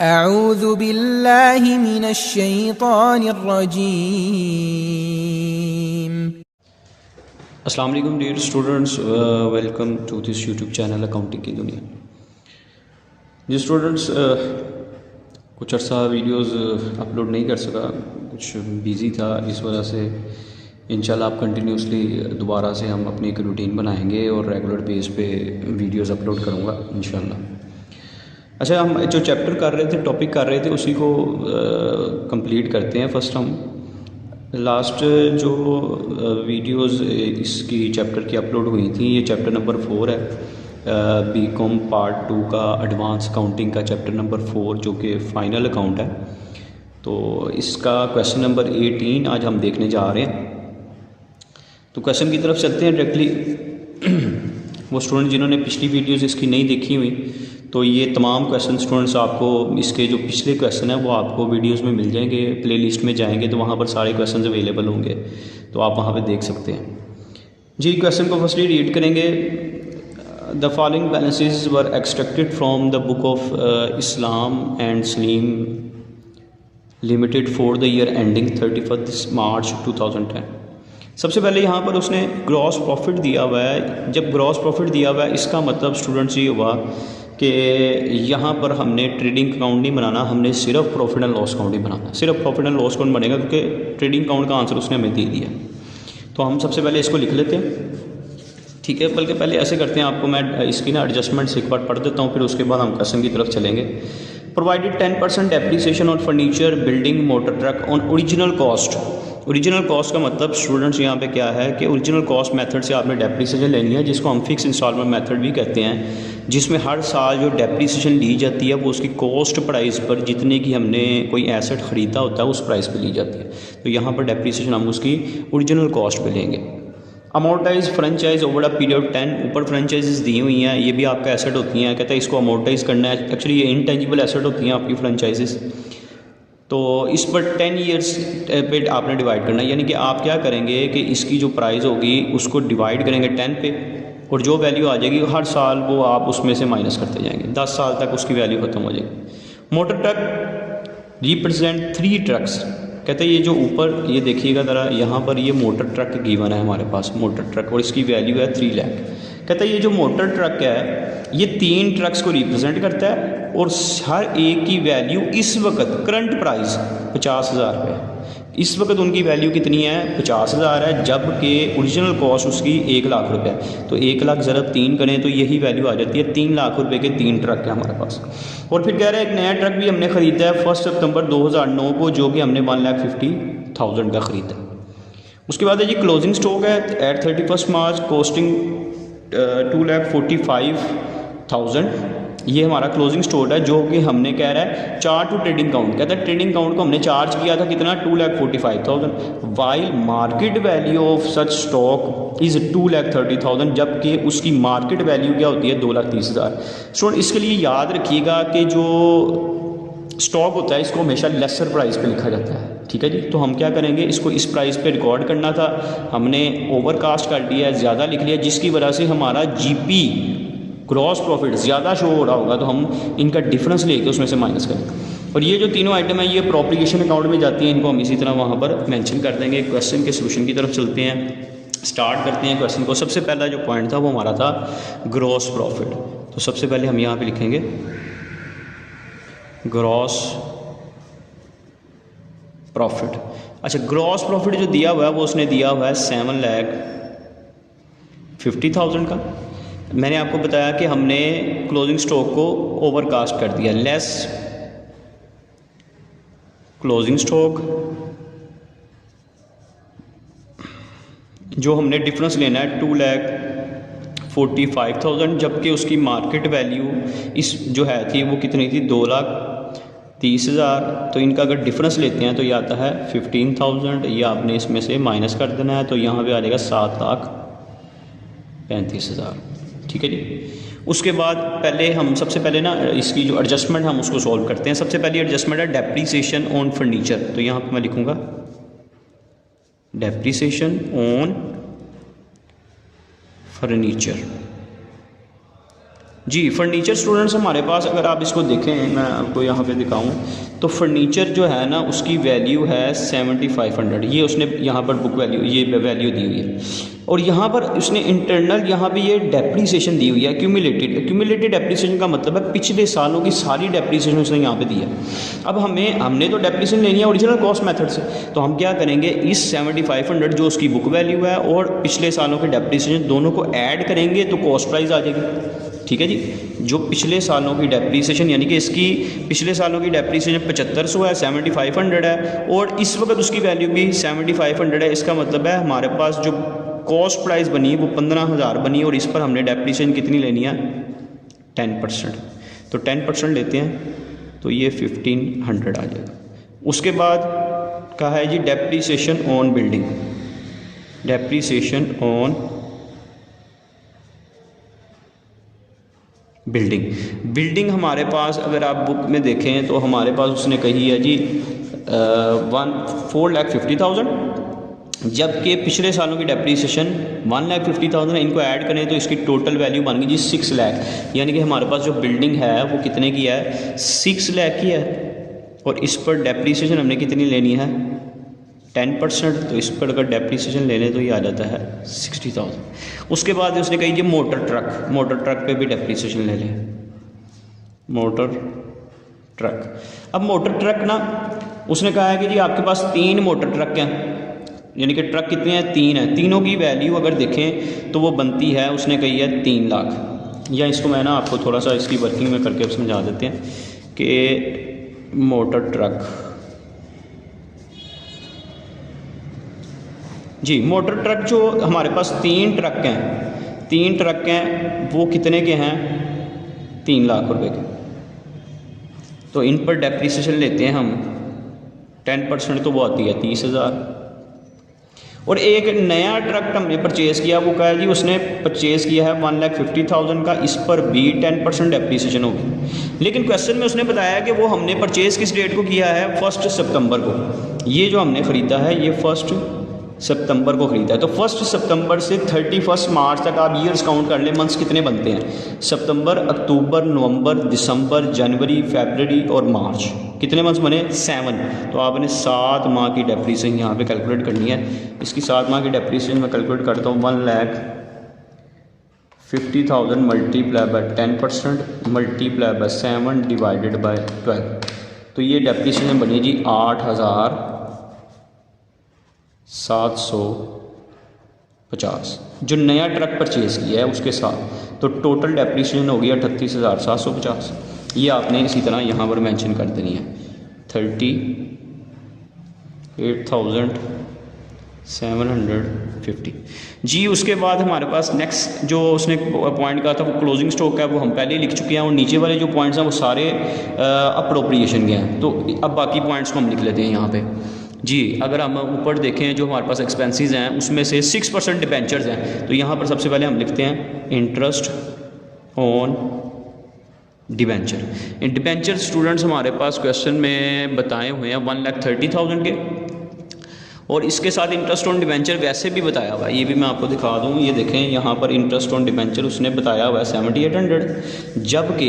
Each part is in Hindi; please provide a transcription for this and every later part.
अऊज़ु बिल्लाहि मिनश्शैतानिर्रजीम। अस्सलाम वालेकुम dear students, welcome to this YouTube channel accounting की दुनिया। जी स्टूडेंट्स, कुछ अर्सा वीडियोस अपलोड नहीं कर सका, कुछ बिज़ी था, इस वजह से इंशाल्लाह आप कंटिन्यूसली दोबारा से हम अपनी एक रूटीन बनाएंगे और रेगुलर बेस पे वीडियोस अपलोड करूँगा इंशाल्लाह। अच्छा, हम जो चैप्टर कर रहे थे, टॉपिक कर रहे थे, उसी को कंप्लीट करते हैं। फर्स्ट हम लास्ट जो वीडियोस इसकी चैप्टर की अपलोड हुई थी, ये चैप्टर नंबर 4 है, बीकॉम पार्ट 2 का एडवांस अकाउंटिंग का चैप्टर नंबर 4 जो कि फ़ाइनल अकाउंट है। तो इसका क्वेश्चन नंबर 18 आज हम देखने जा रहे हैं। तो क्वेश्चन की तरफ चलते हैं डायरेक्टली। वो स्टूडेंट जिन्होंने पिछली वीडियोस इसकी नहीं देखी हुई, तो ये तमाम क्वेश्चन स्टूडेंट्स आपको इसके जो पिछले क्वेश्चन है वो आपको वीडियोस में मिल जाएंगे। प्लेलिस्ट में जाएंगे तो वहाँ पर सारे क्वेश्चन अवेलेबल होंगे, तो आप वहाँ पे देख सकते हैं। जी, क्वेश्चन को फर्स्टली रीड करेंगे। The following balances were extracted from the book of Islam and Salim limited for the year ending 31 मार्च 2010। सबसे पहले यहाँ पर उसने ग्रॉस प्रॉफिट दिया हुआ है। जब ग्रॉस प्रॉफिट दिया हुआ है, इसका मतलब स्टूडेंट्स ये हुआ कि यहाँ पर हमने ट्रेडिंग अकाउंट नहीं बनाना, हमने सिर्फ प्रॉफिट एंड लॉस अकाउंट ही बनाना। सिर्फ प्रॉफिट एंड लॉस अकाउंट बनेगा क्योंकि ट्रेडिंग अकाउंट का आंसर उसने हमें दे दिया। तो हम सबसे पहले इसको लिख लेते हैं, ठीक है। बल्कि पहले ऐसे करते हैं, आपको मैं इसकी ना एडजस्टमेंट्स एक बार पढ़ देता हूँ, फिर उसके बाद हम क्वेश्चन की तरफ चलेंगे। Provided 10% depreciation on furniture, building, motor truck on original cost. Original cost का मतलब स्टूडेंट्स यहाँ पे क्या है कि ओरिजिनल कॉस्ट मेथड से आपने डेप्रीसिएशन लेनी है, जिसको हम फिक्स इंस्टॉलमेंट मेथड भी कहते हैं, जिसमें हर साल जो डेप्रीसिएशन ली जाती है वो उसकी कॉस्ट प्राइस पर, जितने की हमने कोई एसेट ख़रीदा होता है उस प्राइस पे ली जाती है। तो यहाँ पर डेप्रीसिएशन हम उसकी ओरिजिनल कॉस्ट पे लेंगे। Amortise franchise over a period 10, ऊपर फ्रेंचाइजेस दी हुई हैं, ये भी आपका एसेट होती हैं। कहते हैं इसको अमोर्टाइज करना है, एक्चुअली ये इंटेंजिबल एसेट होती हैं आपकी फ्रेंचाइजेस। तो इस पर 10 ईयर्स पे आपने डिवाइड करना है, यानी कि आप क्या करेंगे कि इसकी जो प्राइस होगी उसको डिवाइड करेंगे 10 पे, और जो वैल्यू आ जाएगी हर साल वो आप उसमें से माइनस करते जाएंगे, 10 साल तक उसकी वैल्यू ख़त्म हो जाएगी। Motor truck represent 3 trucks. कहते हैं ये जो ऊपर ये देखिएगा ज़रा, यहाँ पर ये मोटर ट्रक गिवन है हमारे पास, मोटर ट्रक, और इसकी वैल्यू है 3 लाख। कहते हैं ये जो मोटर ट्रक है ये 3 ट्रक्स को रिप्रेजेंट करता है, और हर एक की वैल्यू इस वक्त करंट प्राइस 50,000 रुपये। इस वक्त उनकी वैल्यू कितनी है? 50,000 है, जबकि ओरिजिनल कॉस्ट उसकी 1 लाख रुपये। तो 1 लाख ज़रा 3 करें तो यही वैल्यू आ जाती है। 3 लाख रुपए के 3 ट्रक है हमारे पास। और फिर कह रहे हैं एक नया ट्रक भी हमने ख़रीदा है 1 सितंबर 2009 को, जो कि हमने 1,50,000 का ख़रीदा। उसके बाद है जी क्लोजिंग स्टॉक है एट 31 मार्च कॉस्टिंग 2,45,000। ये हमारा क्लोजिंग स्टॉक है, जो कि हमने कह रहा है चार्ज टू ट्रेडिंग अकाउंट। कहता है ट्रेडिंग अकाउंट को हमने चार्ज किया था कितना? 2,45,000, while market value of such stock is 2,30,000, जबकि उसकी मार्केट वैल्यू क्या होती है? 2,30,000। स्टूडेंट इसके लिए याद रखिएगा कि जो स्टॉक होता है इसको हमेशा लेसर प्राइस पे लिखा जाता है, ठीक है जी। तो हम क्या करेंगे, इसको इस प्राइस पे रिकॉर्ड करना था, हमने ओवरकास्ट कर दिया है, ज़्यादा लिख लिया, जिसकी वजह से हमारा जीपी ग्रॉस प्रॉफिट ज़्यादा शो हो रहा होगा, तो हम इनका डिफरेंस लेके उसमें से माइनस करेंगे। और ये जो तीनों आइटम है ये प्रोप्रिएशन अकाउंट में जाती हैं, इनको हम इसी तरह वहाँ पर मेंशन कर देंगे। क्वेश्चन के सोल्यूशन की तरफ चलते हैं, स्टार्ट करते हैं क्वेश्चन को। सबसे पहला जो पॉइंट था वो हमारा था ग्रॉस प्रॉफिट। तो सबसे पहले हम यहाँ पर लिखेंगे ग्रॉस प्रॉफिट। अच्छा, ग्रॉस प्रॉफिट जो दिया हुआ है वो उसने दिया हुआ है 7,50,000 का। मैंने आपको बताया कि हमने क्लोजिंग स्टॉक को ओवरकास्ट कर दिया, लेस क्लोजिंग स्टॉक, जो हमने डिफरेंस लेना है 2,45,000, जबकि उसकी मार्केट वैल्यू इस जो है थी वो कितनी थी? 2,30,000। तो इनका अगर डिफरेंस लेते हैं तो ये आता है 15,000, ये आपने इसमें से माइनस कर देना है, तो यहाँ पे आ जाएगा 7,35,000, ठीक है जी। उसके बाद पहले हम सबसे पहले ना इसकी जो एडजस्टमेंट हम उसको सॉल्व करते हैं। सबसे पहली एडजस्टमेंट है डेप्रीसिएशन ऑन फर्नीचर। तो यहाँ पे मैं लिखूँगा डेप्रीसिएशन ऑन फर्नीचर। जी फर्नीचर स्टूडेंट्स हमारे पास, अगर आप इसको देखें, मैं आपको यहाँ पे दिखाऊं तो फर्नीचर जो है ना उसकी वैल्यू है 7500, ये उसने यहाँ पर बुक वैल्यू, ये वैल्यू दी हुई है। और यहाँ पर उसने इंटरनल यहाँ पे ये डेप्रीसिएशन दी हुई है, एक्यूमुलेटेड डेप्रीसिएशन का मतलब है पिछले सालों की सारी डेप्रीसिएशन उसने यहाँ पे दी है। अब हमने तो डेप्रीसिएशन लेनी है ओरिजिनल कॉस्ट मेथड से, तो हम क्या करेंगे, इस 7500 जो उसकी बुक वैल्यू है और पिछले सालों के डेप्रीसिएशन दोनों को ऐड करेंगे तो कॉस्ट प्राइस आ जाएगी। ठीक है जी, जो पिछले सालों की डेप्रीसिएशन यानी कि इसकी पिछले सालों की डेप्रीसिएशन 7500 है, 7500 है, और इस वक्त उसकी वैल्यू भी 7500 है। इसका मतलब है हमारे पास जो कॉस्ट प्राइस बनी वो 15000 बनी, और इस पर हमने डेप्रीसिएशन कितनी लेनी है, 10%। तो 10% लेते हैं तो ये 1500 आ जाएगा। उसके बाद कहा है जी depreciation on building, depreciation on building हमारे पास अगर आप बुक में देखें तो हमारे पास उसने कही है जी 4,50,000, जबकि पिछले सालों की डेप्रीसिएशन 1,50,000 है। इनको ऐड करें तो इसकी टोटल वैल्यू बन गई जी 6 लाख, यानी कि हमारे पास जो बिल्डिंग है वो कितने की है, 6 लाख की है, और इस पर डेप्रीसिएशन हमने कितनी लेनी है, 10%। तो इस पर अगर डेप्रीसिएशन ले लें तो ये आ जाता है 60,000। उसके बाद उसने कही जी मोटर ट्रक पे भी डेप्रीसिएशन ले लें, मोटर ट्रक। अब मोटर ट्रक ना उसने कहा है कि जी आपके पास 3 मोटर ट्रक हैं, यानी कि ट्रक कितने हैं, 3 हैं। तीनों की वैल्यू अगर देखें तो वो बनती है, उसने कही है 3 लाख। या इसको मैं ना आपको थोड़ा सा इसकी वर्किंग में करके समझा देते हैं कि मोटर ट्रक, जी मोटर ट्रक जो हमारे पास 3 ट्रक हैं वो कितने के हैं, 3 लाख रुपए के। तो इन पर डेप्रीसिएशन लेते हैं हम 10%, तो वो आती है 30,000। और एक नया ट्रक हमने परचेज़ किया, वो कहा है जी उसने परचेज़ किया है 1,50,000 का, इस पर भी 10% डेप्रीसिएशन होगी। लेकिन क्वेश्चन में उसने बताया कि वो हमने परचेज़ किस डेट को किया है, 1 सितंबर को। ये जो हमने ख़रीदा है ये 1 सितंबर को ख़रीदा है। तो 1 सितंबर से 31 मार्च तक आप ईयर्स काउंट कर लें, मंथ्स कितने बनते हैं, सितंबर, अक्टूबर, नवंबर, दिसंबर, जनवरी, फरवरी और मार्च, कितने मंथ्स बने, 7। तो आपने 7 माह की डेप्रीसिएशन यहाँ पे कैलकुलेट करनी है। इसकी 7 माह की डेप्रीसिएशन मैं कैलकुलेट करता हूँ, 1,50,000 multiply by 10% multiply by 7 divided by 12, तो ये डेप्रीसिएशन बनी जी 8,750 जो नया ट्रक परचेज़ किया है उसके साथ। तो टोटल डेप्रीसिएशन हो गया 38,750। ये आपने इसी तरह यहाँ पर मेंशन कर देनी है, 38,750 जी। उसके बाद हमारे पास नेक्स्ट जो उसने पॉइंट कहा था वो क्लोजिंग स्टॉक है, वो हम पहले ही लिख चुके हैं, और नीचे वाले जो पॉइंट्स हैं वो सारे अप्रोप्रिएशन के हैं। तो अब बाकी पॉइंट्स को हम लिख लेते हैं यहाँ पे जी। अगर हम ऊपर देखें जो हमारे पास एक्सपेंसेस हैं उसमें से 6% डिबेंचर्स हैं, तो यहाँ पर सबसे पहले हम लिखते हैं interest on debenture. Debenture students हमारे पास क्वेश्चन में बताए हुए हैं 1,30,000 के, और इसके साथ इंटरेस्ट ऑन डिबेंचर वैसे भी बताया हुआ है, ये भी मैं आपको दिखा दूँ। ये देखें यहाँ पर इंटरेस्ट ऑन डिबेंचर उसने बताया हुआ है 7,800, जबकि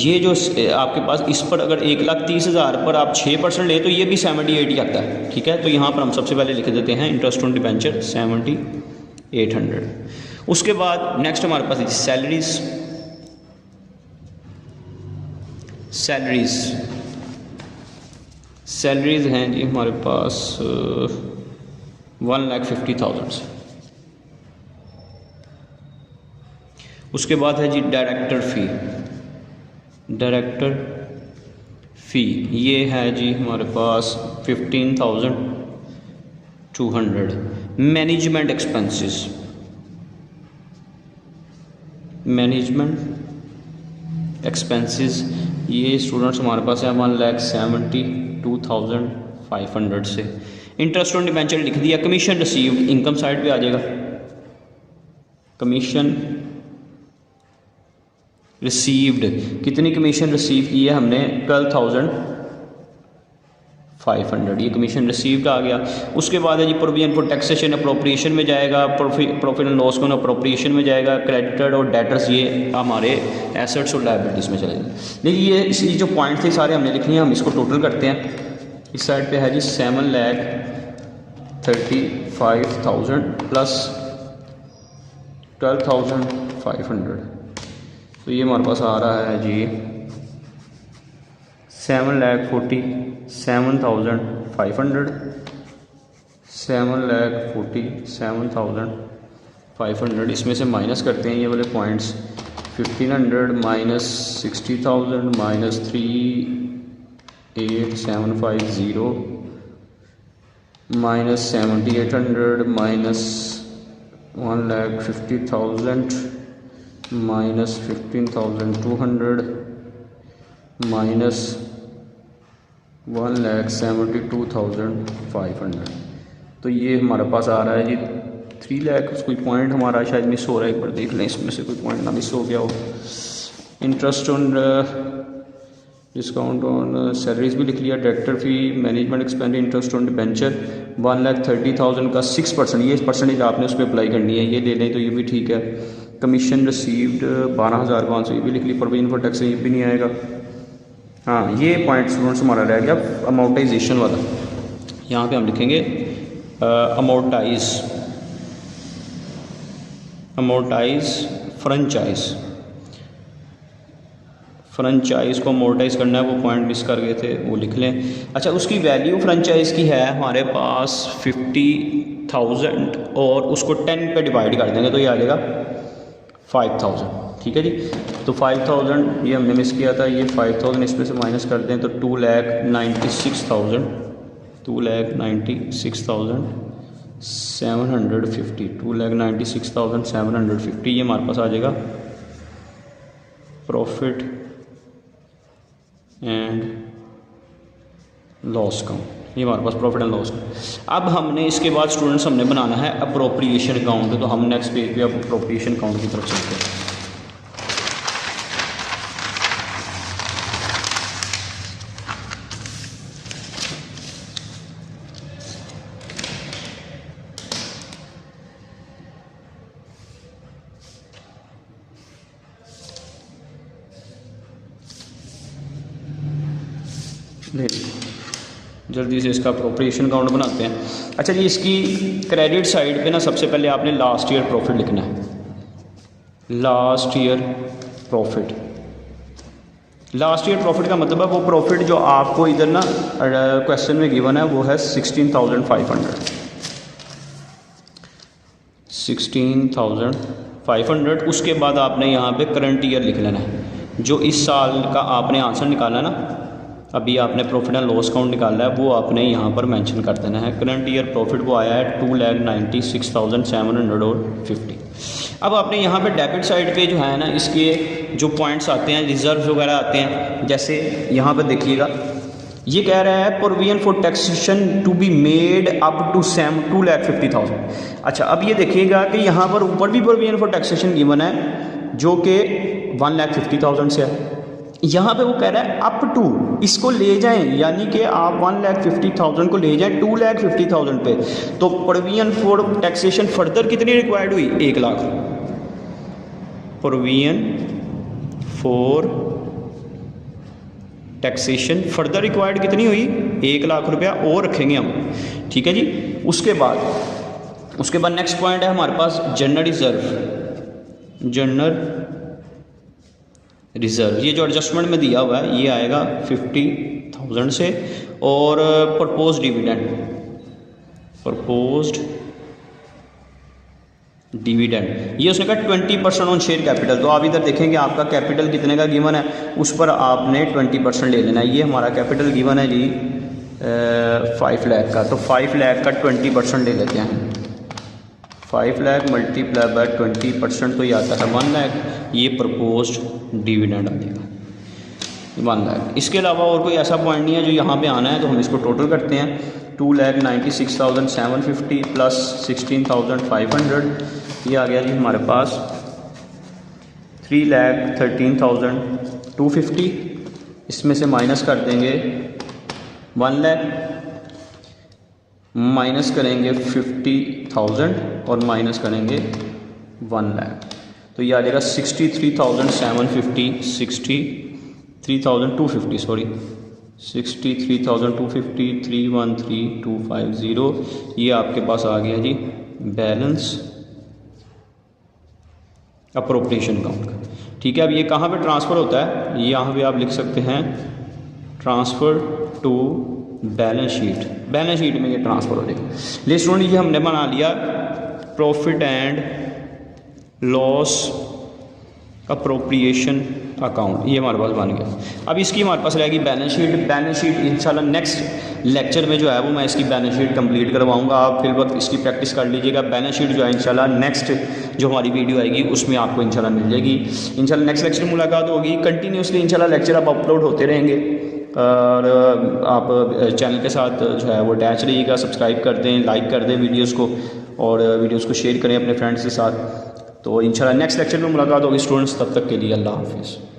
ये जो आपके पास इस पर अगर 1,30,000 पर आप 6% ले तो ये भी 78 ही आता है। ठीक है, तो यहाँ पर हम सबसे पहले लिख देते हैं इंटरेस्ट ऑन डिबेंचर 7,800। उसके बाद नेक्स्ट हमारे पास सैलरीज़ हैं जी हमारे पास 1,50,000 से। उसके बाद है जी डायरेक्टर फ़ी, ये है जी हमारे पास 15,200। मैनेजमेंट एक्सपेंसेस ये स्टूडेंट्स हमारे पास है 1,72,500 से। इंटरेस्ट ऑन डिबेंचर लिख दिया। कमीशन रिसीव्ड इनकम साइड पे आ जाएगा, कमीशन रिसीव्ड, कितनी कमीशन रिसीव की है हमने, 12,500 500, ये कमीशन रिसीव्ड आ गया। उसके बाद है जी प्रोविजन फॉर टैक्सेशन अप्रोप्रिएशन में जाएगा, profit and loss account appropriation में जाएगा, क्रेडिटर और डेटर्स ये हमारे एसेट्स और लायबिलिटीज़ में चलेंगे। देखिए ये इसी जो पॉइंट थे सारे हमने लिख लिए, हम इसको टोटल करते हैं। इस साइड पे है जी 7,35,000 प्लस 12,500, तो ये हमारे पास आ रहा है जी 7,47,500, 7,47,500। इसमें से माइनस करते हैं ये वाले points, 1,500 minus 60,000 minus 3,8,750 minus 7,800 minus 1,50,000 minus 15,200 minus 1,72,500। तो ये हमारे पास आ रहा है जी 3 लाख। कोई पॉइंट हमारा शायद मिस हो रहा है, एक बार देख लें इसमें से कोई पॉइंट ना मिस हो गया हो। Interest on discount on salaries भी लिख लिया, director fee, management expenditure, interest on debenture 1,30,000 का 6%, ये परसेंटेज आपने उस पर अप्लाई करनी है, ये ले लें तो ये भी ठीक है। कमीशन रिसीव्ड 12,500, ये भी लिख ली। प्रोविजन फॉर टैक्स ये भी नहीं आएगा। हाँ, ये पॉइंट स्टूडेंट्स हमारा रह गया अमाउंटाइजेशन वाला। यहाँ पे हम लिखेंगे अमाउंटाइज फ्रेंचाइज को अमोर्टाइज़ करना है, वो पॉइंट मिस कर गए थे, वो लिख लें। अच्छा, उसकी वैल्यू फ्रेंचाइज़ की है हमारे पास 50,000 और उसको 10 पे डिवाइड कर देंगे तो ये आ जाएगा 5,000। ठीक है जी, तो 5,000 ये हमने मिस किया था, ये 5,000 इसमें से माइनस कर दें तो 2,96,000 2,96,750 2,96,750 ये हमारे पास आ जाएगा प्रॉफिट एंड लॉस अकाउंट। ये हमारे पास प्रॉफिट एंड लॉस अकाउंट। अब हमने इसके बाद स्टूडेंट्स हमने बनाना है अप्रोप्रिएशन अकाउंट, तो हम नेक्स्ट पेज पे अब अप्रोप्रिएशन अकाउंट की तरफ चलते हैं। जल्दी से इसका अप्रोप्रिएशन अकाउंट बनाते हैं। अच्छा जी, इसकी क्रेडिट साइड पे ना सबसे पहले आपने लास्ट ईयर प्रॉफिट लिखना है। लास्ट ईयर प्रॉफिट का मतलब है वो प्रॉफिट जो आपको इधर ना क्वेश्चन में गिवन है वो है 16,500। उसके बाद आपने यहाँ पे करंट ईयर लिख लेना है, जो इस साल का आपने आंसर निकाला ना, अभी आपने प्रॉफिट एंड लॉस अकाउंट निकाला है, वो आपने यहाँ पर मेंशन कर देना है। करंट ईयर प्रॉफिट वो आया है 2,96,750। अब आपने यहाँ पे डेबिट साइड पे जो है ना इसके जो पॉइंट्स आते हैं, रिजर्व वगैरह आते हैं, जैसे यहाँ पर देखिएगा ये कह रहा है provision for taxation to be made up to 2,50,000। अच्छा, अब ये देखिएगा कि यहाँ पर ऊपर भी प्रोविजन फॉर टैक्सेशन गिवन है जो कि 1,50,000 से है। यहाँ पे वो कह रहा है अप टू, इसको ले जाएं, यानी कि आप 1,50,000 को ले जाएं 2,50,000 पे, तो प्रोविजन फॉर टैक्सेशन फर्दर कितनी रिक्वायर्ड हुई? 1 lakh. Provision for taxation further required कितनी हुई? 1 लाख रुपया और रखेंगे हम। ठीक है जी। उसके बाद नेक्स्ट पॉइंट है हमारे पास जनरल रिजर्व। ये जो एडजस्टमेंट में दिया हुआ है ये आएगा 50,000 से। और प्रपोज्ड डिविडेंड ये उसने कहा 20% ऑन शेयर कैपिटल। तो आप इधर देखेंगे आपका कैपिटल कितने का गिवन है, उस पर आपने 20% ले लेना है। ये हमारा कैपिटल गिवन है जी 5 लाख का, तो 5 लाख का 20% ले लेते हैं। 5 लाख मल्टीप्लाई बाय 20% तो ये आता है 1 लाख। ये प्रपोज्ड डिविडेंड आ जाएगा 1 लाख। इसके अलावा और कोई ऐसा पॉइंट नहीं है जो यहाँ पे आना है, तो हम इसको टोटल करते हैं। 2,96,750 प्लस 16,500 ये आ गया जी हमारे पास 3,13,250। इसमें से माइनस कर देंगे 1 लाख माइनस करेंगे 50,000 और माइनस करेंगे 1 लाख, तो ये आ जाएगा 63,750, 63,250 सॉरी 63,250, 313,250, ये आपके पास आ गया जी बैलेंस अप्रोप्रिएशन अकाउंट का। ठीक है, अब ये कहाँ पे ट्रांसफ़र होता है, यहाँ पे आप लिख सकते हैं transfer to balance sheet, balance sheet में ये ट्रांसफ़र हो जाएगा। ले स्टूडेंट, ये हमने बना लिया profit and loss appropriation account, ये हमारे पास बन गया। अब इसकी हमारे पास रहेगी बैलेंस शीट। बैलेंस शीट इंशाल्लाह नेक्स्ट लेक्चर में जो है वो मैं इसकी बैलेंस शीट कंप्लीट करवाऊंगा। आप फिर वक्त इसकी प्रैक्टिस कर लीजिएगा। बैलेंस शीट जो है इंशाल्लाह नेक्स्ट जो हमारी वीडियो आएगी उसमें आपको इंशाल्लाह मिल जाएगी। इंशाल्लाह नेक्स्ट लेक्चर में मुलाकात होगी। कंटिन्यूसली इंशाल्लाह लेक्चर अब अपलोड होते रहेंगे और आप चैनल के साथ जो है वो अटैच रहिएगा। सब्सक्राइब कर दें, लाइक कर दें वीडियोज़ को और वीडियोज़ को शेयर करें अपने फ्रेंड्स के साथ। तो इंशाल्लाह नेक्स्ट लेक्चर में मुलाकात होगी स्टूडेंट्स, तब तक के लिए अल्लाह हाफिज़।